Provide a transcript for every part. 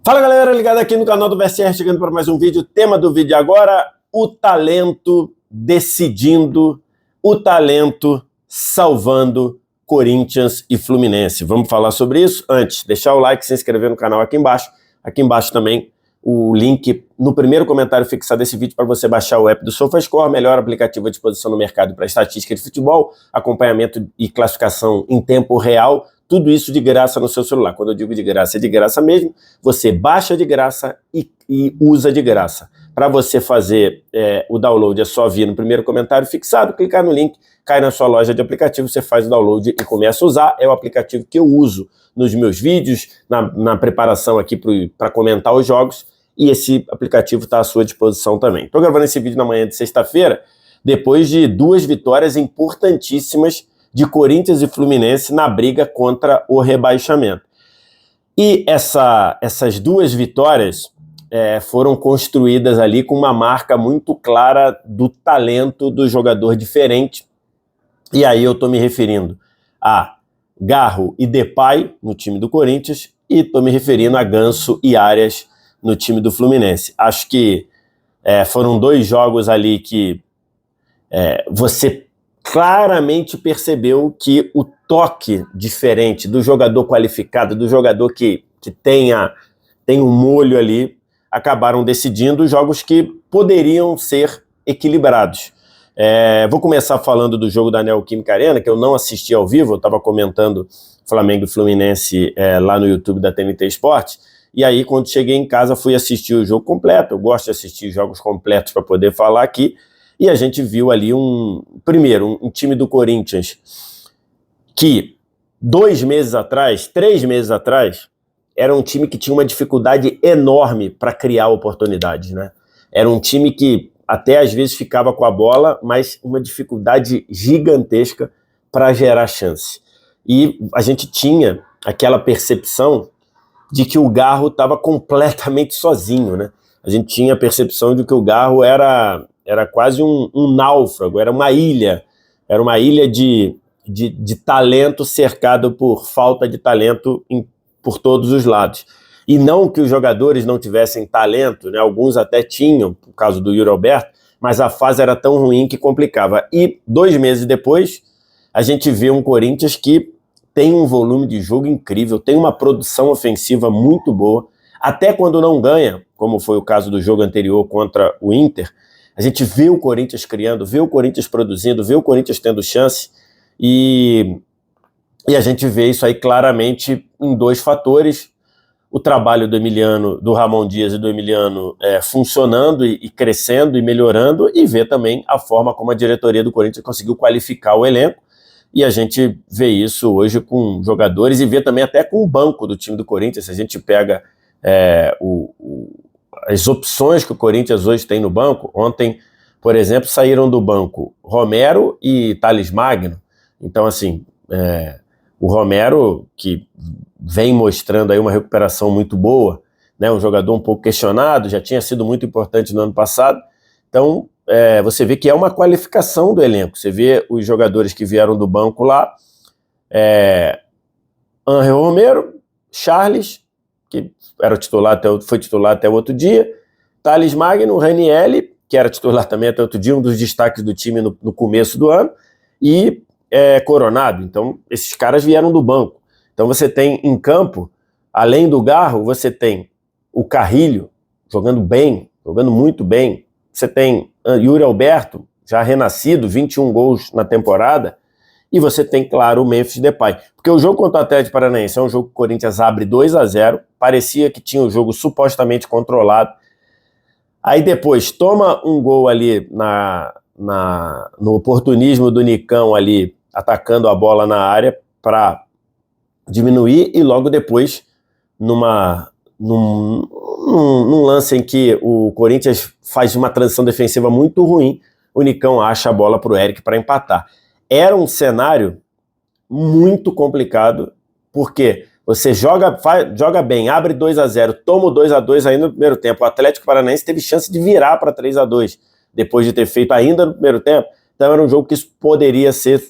Fala galera, ligado aqui no canal do VSR, chegando para mais um vídeo. Tema do vídeo agora, o talento decidindo, o talento salvando Corinthians e Fluminense. Vamos falar sobre isso? Antes, deixar o like, se inscrever no canal aqui embaixo. Aqui embaixo também o link no primeiro comentário fixado desse vídeo para você baixar o app do SofaScore, melhor aplicativo à disposição no mercado para estatística de futebol, acompanhamento e classificação em tempo real. Tudo isso de graça no seu celular. Quando eu digo de graça, é de graça mesmo. Você baixa de graça e usa de graça. Para você fazer o download, é só vir no primeiro comentário fixado, clicar no link, cai na sua loja de aplicativo, você faz o download e começa a usar. É o aplicativo que eu uso nos meus vídeos, na preparação aqui para comentar os jogos, e esse aplicativo está à sua disposição também. Estou gravando esse vídeo na manhã de sexta-feira, depois de duas vitórias importantíssimas de Corinthians e Fluminense na briga contra o rebaixamento. E essas duas vitórias foram construídas ali com uma marca muito clara do talento do jogador diferente. E aí eu estou me referindo a Garro e Depay no time do Corinthians e estou me referindo a Ganso e Arias no time do Fluminense. Acho que foram dois jogos ali que você claramente percebeu que o toque diferente do jogador qualificado, do jogador que tem um molho ali, acabaram decidindo jogos que poderiam ser equilibrados. Vou começar falando do jogo da Neoquímica Arena, que eu não assisti ao vivo, eu estava comentando Flamengo e Fluminense lá no YouTube da TNT Esporte, e aí quando cheguei em casa fui assistir o jogo completo. Eu gosto de assistir jogos completos para poder falar aqui. E a gente viu ali um time do Corinthians que 2 meses atrás, 3 meses atrás, era um time que tinha uma dificuldade enorme para criar oportunidades, né? Era um time que até às vezes ficava com a bola, mas uma dificuldade gigantesca para gerar chance. E a gente tinha aquela percepção de que o Garro estava completamente sozinho, né? A gente tinha a percepção de que o Garro era quase um náufrago, era uma ilha de talento cercado por falta de talento por todos os lados. E não que os jogadores não tivessem talento, né? Alguns até tinham, por causa do Yuri Alberto, mas a fase era tão ruim que complicava. E 2 meses depois, a gente vê um Corinthians que tem um volume de jogo incrível, tem uma produção ofensiva muito boa, até quando não ganha, como foi o caso do jogo anterior contra o Inter. A gente vê o Corinthians criando, vê o Corinthians produzindo, vê o Corinthians tendo chance, e a gente vê isso aí claramente em 2 fatores: o trabalho do Emiliano, do Ramon Dias e do Emiliano funcionando e crescendo e melhorando, e vê também a forma como a diretoria do Corinthians conseguiu qualificar o elenco, e a gente vê isso hoje com jogadores e vê também até com o banco do time do Corinthians. Se a gente pega as opções que o Corinthians hoje tem no banco, ontem, por exemplo, saíram do banco Romero e Thales Magno. Então, assim, o Romero, que vem mostrando aí uma recuperação muito boa, né, um jogador um pouco questionado, já tinha sido muito importante no ano passado. Então, você vê que é uma qualificação do elenco. Você vê os jogadores que vieram do banco lá, Ángel Romero, Charles, que foi titular até o outro dia, Thales Magno, Ranielli, que era titular também até outro dia, um dos destaques do time no começo do ano, e Coronado. Então, esses caras vieram do banco. Então, você tem em campo, além do Garro, você tem o Carrilho jogando bem, jogando muito bem. Você tem Yuri Alberto, já renascido, 21 gols na temporada. E você tem, claro, o Memphis Depay. Porque o jogo contra o Atlético Paranaense é um jogo que o Corinthians abre 2-0, parecia que tinha o jogo supostamente controlado. Aí depois toma um gol ali no oportunismo do Nicão ali, atacando a bola na área para diminuir, e logo depois, num lance em que o Corinthians faz uma transição defensiva muito ruim, o Nicão acha a bola para o Eric para empatar. Era um cenário muito complicado, porque você joga bem, abre 2-0, toma o 2-2 ainda no primeiro tempo. O Atlético Paranaense teve chance de virar para 3-2, depois de ter feito ainda no primeiro tempo. Então era um jogo que isso poderia ser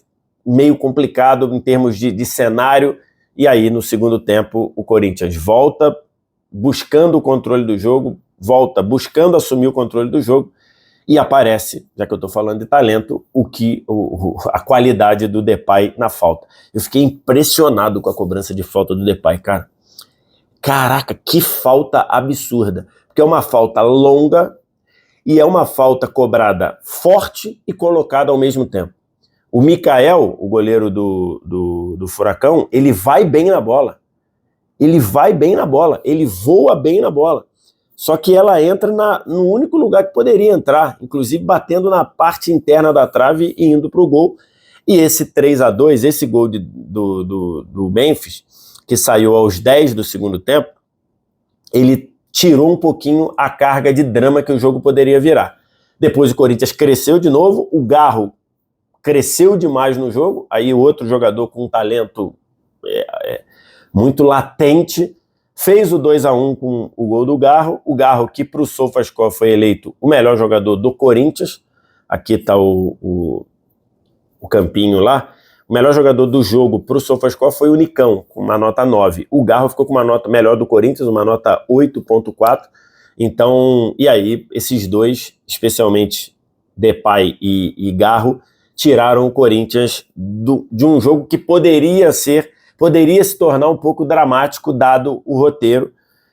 meio complicado em termos de cenário. E aí no segundo tempo o Corinthians volta buscando o controle do jogo, volta buscando assumir o controle do jogo, e aparece, já que eu estou falando de talento, a qualidade do Depay na falta. Eu fiquei impressionado com a cobrança de falta do Depay, cara. Caraca, que falta absurda. Porque é uma falta longa e é uma falta cobrada forte e colocada ao mesmo tempo. O Mikael, o goleiro do Furacão, ele vai bem na bola. Ele voa bem na bola. Só que ela entra no único lugar que poderia entrar, inclusive batendo na parte interna da trave e indo para o gol. E esse 3-2, esse gol do Memphis, que saiu aos 10 do segundo tempo, ele tirou um pouquinho a carga de drama que o jogo poderia virar. Depois o Corinthians cresceu de novo, o Garro cresceu demais no jogo, aí o outro jogador com um talento muito latente, fez o 2-1 com o gol do Garro, o Garro que para o SofaScore foi eleito o melhor jogador do Corinthians, aqui está o campinho lá, o melhor jogador do jogo para o SofaScore foi o Nicão, com uma nota 9, o Garro ficou com uma nota melhor do Corinthians, uma nota 8.4, então, e aí esses dois, especialmente Depay e Garro, tiraram o Corinthians de um jogo que poderia se tornar um pouco dramático, dado o roteiro.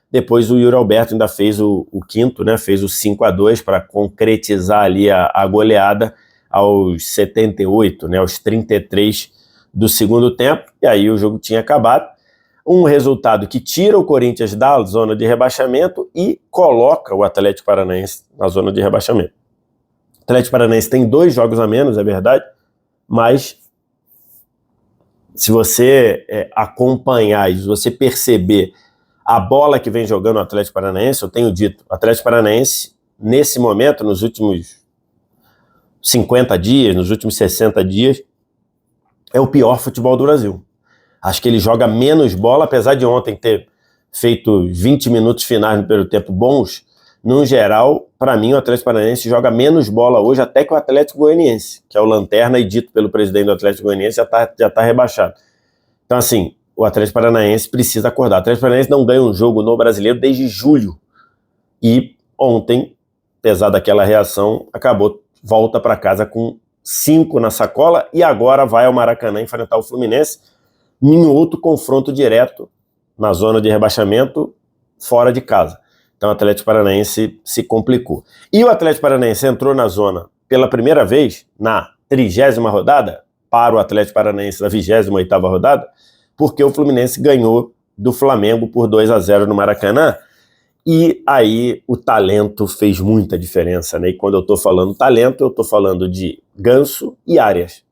Depois o Yuri Alberto ainda fez o quinto, né? Fez o 5-2 para concretizar ali a goleada aos 78, né? Aos 33 do segundo tempo, e aí o jogo tinha acabado. Um resultado que tira o Corinthians da zona de rebaixamento e coloca o Atlético Paranaense na zona de rebaixamento. O Atlético Paranaense tem 2 jogos a menos, é verdade, mas se você acompanhar e se você perceber a bola que vem jogando o Atlético Paranaense, eu tenho dito, o Atlético Paranaense, nesse momento, nos últimos 50 dias, nos últimos 60 dias, é o pior futebol do Brasil. Acho que ele joga menos bola, apesar de ontem ter feito 20 minutos finais no primeiro tempo bons. No geral, para mim, o Atlético Paranaense joga menos bola hoje até que o Atlético Goianiense, que é o lanterna e dito pelo presidente do Atlético Goianiense, já tá rebaixado. Então, assim, o Atlético Paranaense precisa acordar. O Atlético Paranaense não ganha um jogo no Brasileiro desde julho. E ontem, apesar daquela reação, volta para casa com 5 na sacola e agora vai ao Maracanã enfrentar o Fluminense em outro confronto direto na zona de rebaixamento, fora de casa. Então o Atlético Paranaense se complicou. E o Atlético Paranaense entrou na zona pela primeira vez na 30ª rodada, para o Atlético Paranaense na 28ª rodada, porque o Fluminense ganhou do Flamengo por 2-0 no Maracanã, e aí o talento fez muita diferença, né? E quando eu estou falando talento, eu estou falando de Ganso e Arias.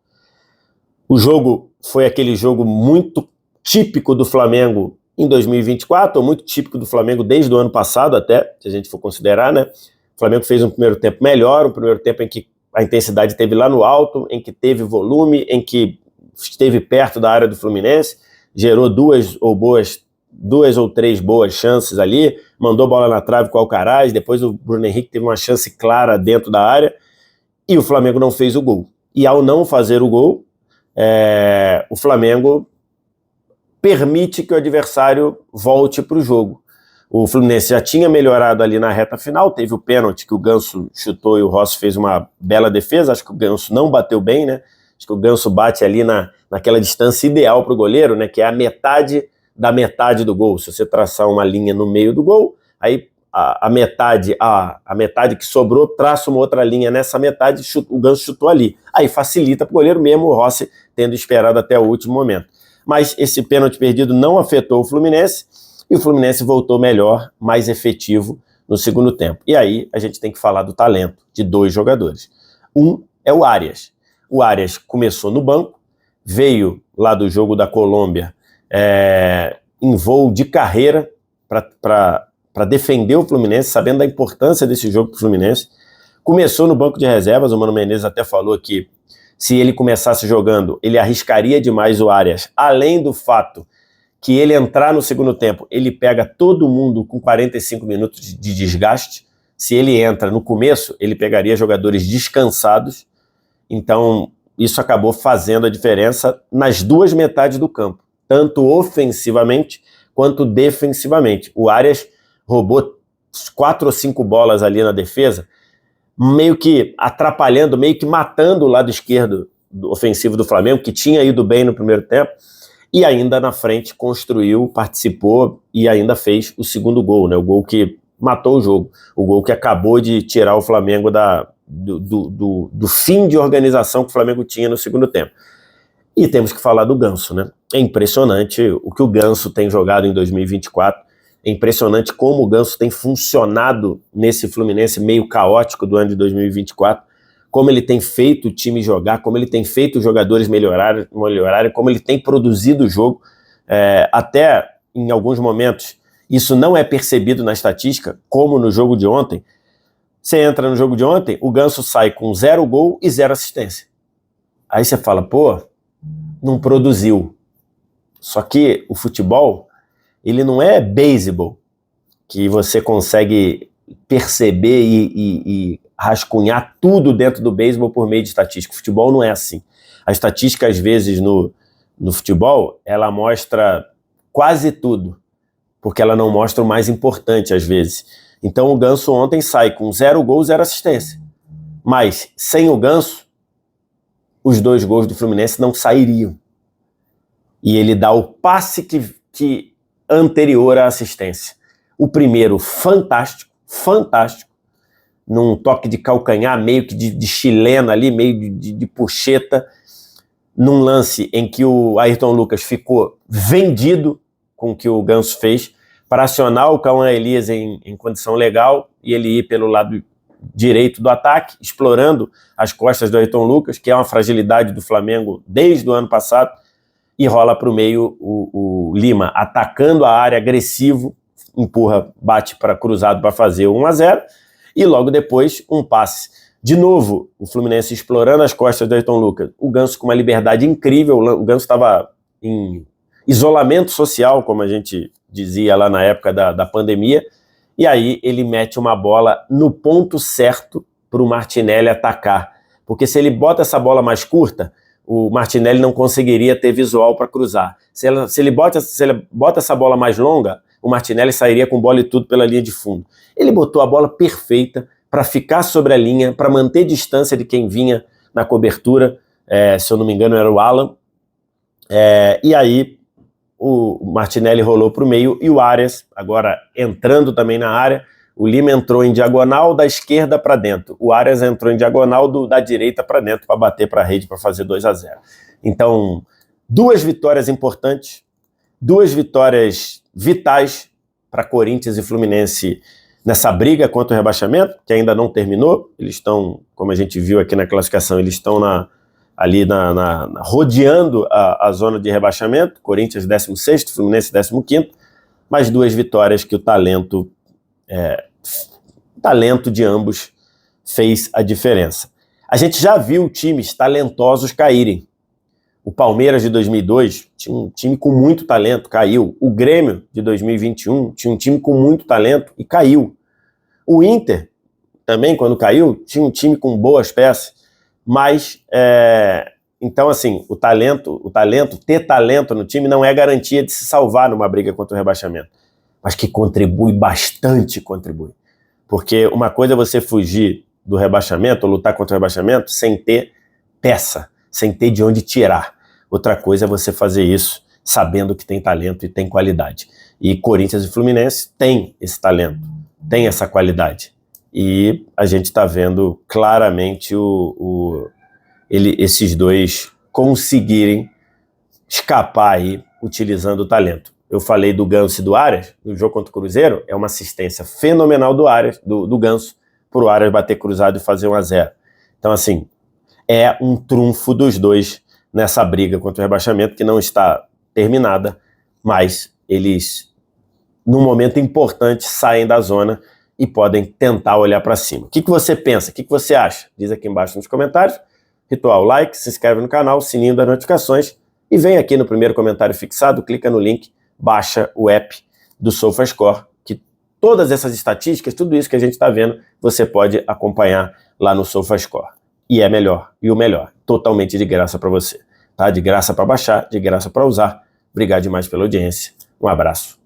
O jogo foi aquele jogo muito típico do Flamengo em 2024, ou muito típico do Flamengo desde o ano passado até, se a gente for considerar, né? O Flamengo fez um primeiro tempo melhor, um primeiro tempo em que a intensidade esteve lá no alto, em que teve volume, em que esteve perto da área do Fluminense, gerou duas ou três boas chances ali, mandou bola na trave com o Alcaraz, depois o Bruno Henrique teve uma chance clara dentro da área, e o Flamengo não fez o gol. E ao não fazer o gol, o Flamengo permite que o adversário volte para o jogo. O Fluminense já tinha melhorado ali na reta final, teve o pênalti que o Ganso chutou e o Rossi fez uma bela defesa, acho que o Ganso não bateu bem, né? Acho que o Ganso bate ali naquela distância ideal para o goleiro, né? Que é a metade da metade do gol. Se você traçar uma linha no meio do gol, aí a metade que sobrou, traça uma outra linha nessa metade, o Ganso chutou ali. Aí facilita para o goleiro mesmo, o Rossi tendo esperado até o último momento. Mas esse pênalti perdido não afetou o Fluminense, e o Fluminense voltou melhor, mais efetivo no segundo tempo. E aí a gente tem que falar do talento de 2 jogadores. Um é o Arias. O Arias começou no banco, veio lá do jogo da Colômbia em voo de carreira para defender o Fluminense, sabendo da importância desse jogo para o Fluminense. Começou no banco de reservas, o Mano Menezes até falou que se ele começasse jogando, ele arriscaria demais o Arias, além do fato que ele entrar no segundo tempo, ele pega todo mundo com 45 minutos de desgaste. Se ele entra no começo, ele pegaria jogadores descansados. Então, isso acabou fazendo a diferença nas 2 metades do campo, tanto ofensivamente quanto defensivamente. O Arias roubou 4 ou 5 bolas ali na defesa, meio que atrapalhando, meio que matando o lado esquerdo do ofensivo do Flamengo, que tinha ido bem no primeiro tempo, e ainda na frente construiu, participou e ainda fez o segundo gol, né? O gol que matou o jogo, o gol que acabou de tirar o Flamengo do fim de organização que o Flamengo tinha no segundo tempo. E temos que falar do Ganso, né? É impressionante o que o Ganso tem jogado em 2024, é impressionante como o Ganso tem funcionado nesse Fluminense meio caótico do ano de 2024, como ele tem feito o time jogar, como ele tem feito os jogadores melhorarem, como ele tem produzido o jogo. Até em alguns momentos isso não é percebido na estatística, como no jogo de ontem. Você entra no jogo de ontem, o Ganso sai com 0 gol e 0 assistência. Aí você fala, pô, não produziu. Só que o futebol, ele não é beisebol, que você consegue perceber e rascunhar tudo dentro do beisebol por meio de estatística. O futebol não é assim. A estatística, às vezes, no futebol, ela mostra quase tudo, porque ela não mostra o mais importante, às vezes. Então o Ganso ontem sai com 0 gol, 0 assistência. Mas, sem o Ganso, os 2 gols do Fluminense não sairiam. E ele dá o passe que anterior à assistência. O primeiro, fantástico, num toque de calcanhar, meio que de chilena ali, meio de puxeta, num lance em que o Ayrton Lucas ficou vendido com o que o Ganso fez, para acionar o Cauã Elias em condição legal, e ele ir pelo lado direito do ataque, explorando as costas do Ayrton Lucas, que é uma fragilidade do Flamengo desde o ano passado, e rola para o meio o Lima, atacando a área, agressivo, empurra, bate para cruzado para fazer o 1-0, e logo depois um passe. De novo, o Fluminense explorando as costas do Ayrton Lucas, o Ganso com uma liberdade incrível, o Ganso estava em isolamento social, como a gente dizia lá na época da pandemia, e aí ele mete uma bola no ponto certo para o Martinelli atacar, porque se ele bota essa bola mais curta, o Martinelli não conseguiria ter visual para cruzar. Se ele bota essa bola mais longa, o Martinelli sairia com bola e tudo pela linha de fundo. Ele botou a bola perfeita para ficar sobre a linha, para manter distância de quem vinha na cobertura, se eu não me engano era o Alan, e aí o Martinelli rolou para o meio e o Arias, agora entrando também na área, o Lima entrou em diagonal da esquerda para dentro, o Arias entrou em diagonal da direita para dentro para bater para a rede, para fazer 2-0. Então, 2 vitórias importantes, 2 vitórias vitais para Corinthians e Fluminense nessa briga contra o rebaixamento, que ainda não terminou. Eles estão, como a gente viu aqui na classificação, eles estão rodeando a zona de rebaixamento, Corinthians 16º, Fluminense 15º, mas 2 vitórias que o talento de ambos fez a diferença. A gente já viu times talentosos caírem. O Palmeiras de 2002 tinha um time com muito talento, caiu. O Grêmio de 2021 tinha um time com muito talento e caiu. O Inter também, quando caiu, tinha um time com boas peças, mas, então assim, ter talento no time não é garantia de se salvar numa briga contra o rebaixamento, mas que contribui bastante, porque uma coisa é você fugir do rebaixamento, ou lutar contra o rebaixamento, sem ter peça, sem ter de onde tirar. Outra coisa é você fazer isso sabendo que tem talento e tem qualidade. E Corinthians e Fluminense têm esse talento, têm essa qualidade. E a gente está vendo claramente esses 2 conseguirem escapar aí utilizando o talento. Eu falei do Ganso e do Arias, no jogo contra o Cruzeiro, é uma assistência fenomenal do Ganso, para o Arias bater cruzado e fazer 1-0. Então, assim, é um trunfo dos 2 nessa briga contra o rebaixamento, que não está terminada, mas eles, num momento importante, saem da zona e podem tentar olhar para cima. O que você pensa? O que você acha? Diz aqui embaixo nos comentários. Ritual, like, se inscreve no canal, sininho das notificações e vem aqui no primeiro comentário fixado, clica no link, baixa o app do SofaScore, que todas essas estatísticas, tudo isso que a gente está vendo, você pode acompanhar lá no SofaScore. E é melhor, e o melhor, totalmente de graça para você. Tá? De graça para baixar, de graça para usar. Obrigado demais pela audiência. Um abraço.